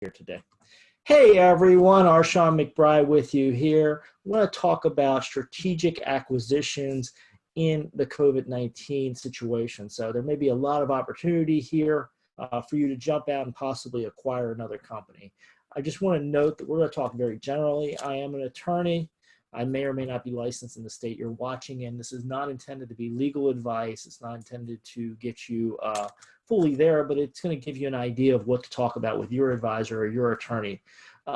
here today. Hey everyone, Our Shawn McBride with you here. I want to talk about strategic acquisitions in the COVID-19 situation. So there may be a lot of opportunity here for you to jump out and possibly acquire another company. I just want to note that we're going to talk very generally. I am an attorney. I may or may not be licensed in the state you're watching in. This is not intended to be legal advice. It's not intended to get you fully there, but it's going to give you an idea of what to talk about with your advisor or your attorney.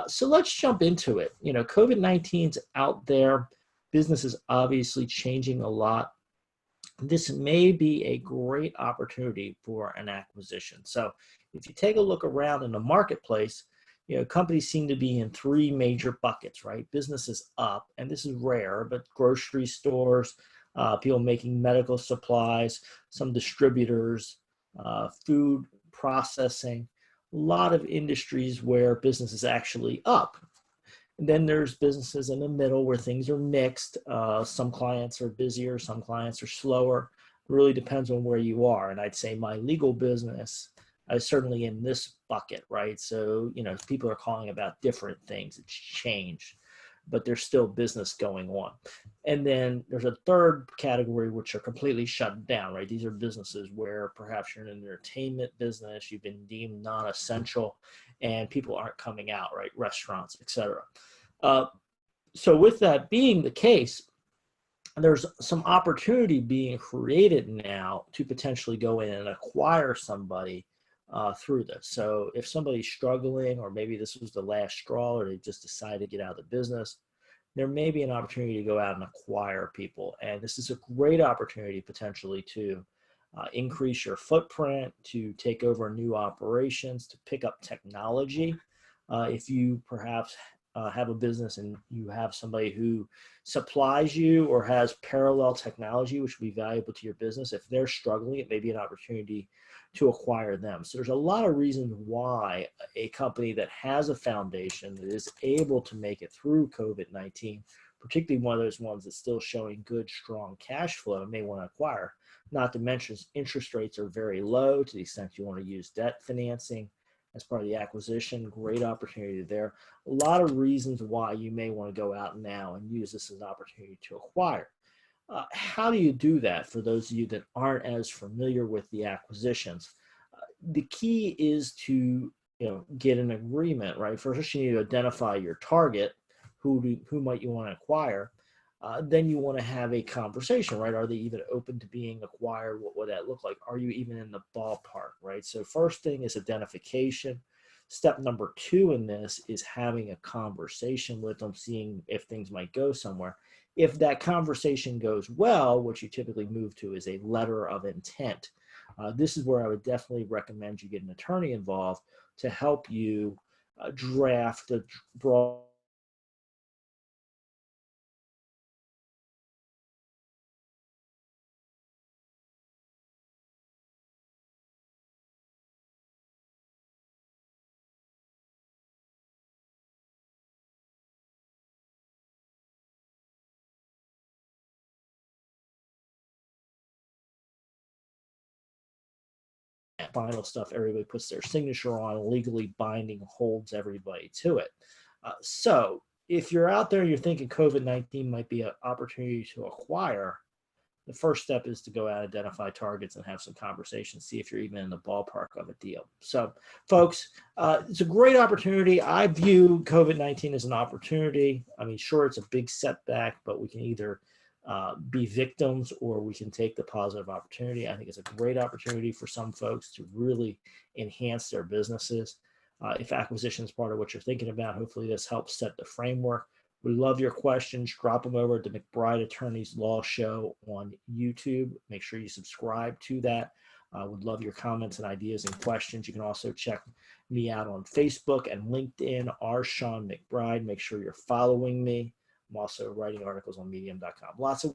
So let's jump into it. You know, COVID-19's out there. Business is obviously changing a lot. This may be a great opportunity for an acquisition. So if you take a look around in the marketplace, you know, companies seem to be in three major buckets, right? Business is up, and this is rare, but grocery stores, people making medical supplies, some distributors, food processing, a lot of industries where business is actually up. And then there's businesses in the middle where things are mixed. Some clients are busier, some clients are slower. It really depends on where you are. And I'd say my legal business is certainly in this bucket, right? So, you know, people are calling about different things. It's changed, but there's still business going on. And then there's a third category, which are completely shut down, right? These are businesses where perhaps you're in an entertainment business, you've been deemed non-essential, and people aren't coming out, right? Restaurants, etc. So with that being the case, there's some opportunity being created now to potentially go in and acquire somebody through this. So if somebody's struggling, or maybe this was the last straw, or they just decided to get out of the business, there may be an opportunity to go out and acquire people. And this is a great opportunity potentially to increase your footprint, to take over new operations, to pick up technology. If you perhaps have a business and you have somebody who supplies you or has parallel technology, which would be valuable to your business, if they're struggling, it may be an opportunity to acquire them. So there's a lot of reasons why a company that has a foundation that is able to make it through COVID-19, particularly one of those ones that's still showing good, strong cash flow, may want to acquire. Not to mention interest rates are very low to the extent you want to use debt financing as part of the acquisition. Great opportunity there. A lot of reasons why you may want to go out now and use this as an opportunity to acquire. How do you do that for those of you that aren't as familiar with the acquisitions? The key is to get an agreement, right? First, you need to identify your target. Who might you want to acquire? Then you want to have a conversation, right? Are they even open to being acquired? What would that look like? Are you even in the ballpark, right? So first thing is identification. Step number two in this is having a conversation with them, seeing if things might go somewhere. If that conversation goes well, what you typically move to is a letter of intent. This is where I would definitely recommend you get an attorney involved to help you draft the broad final stuff everybody puts their signature on, legally binding, holds everybody to it. So if you're out there and you're thinking COVID-19 might be an opportunity to acquire, the first step is to go out, identify targets, and have some conversations, see if you're even in the ballpark of a deal. So folks, it's a great opportunity. I view COVID-19 as an opportunity. I mean, sure, it's a big setback, but we can either be victims or we can take the positive opportunity. I think it's a great opportunity for some folks to really enhance their businesses. If acquisition is part of what you're thinking about, hopefully this helps set the framework. We love your questions. Drop them over to the McBride Attorneys Law Show on YouTube. Make sure you subscribe to that. Would love your comments and ideas and questions. You can also check me out on Facebook and LinkedIn, Our Shawn McBride. Make sure you're following me. I'm also writing articles on medium.com. Lots of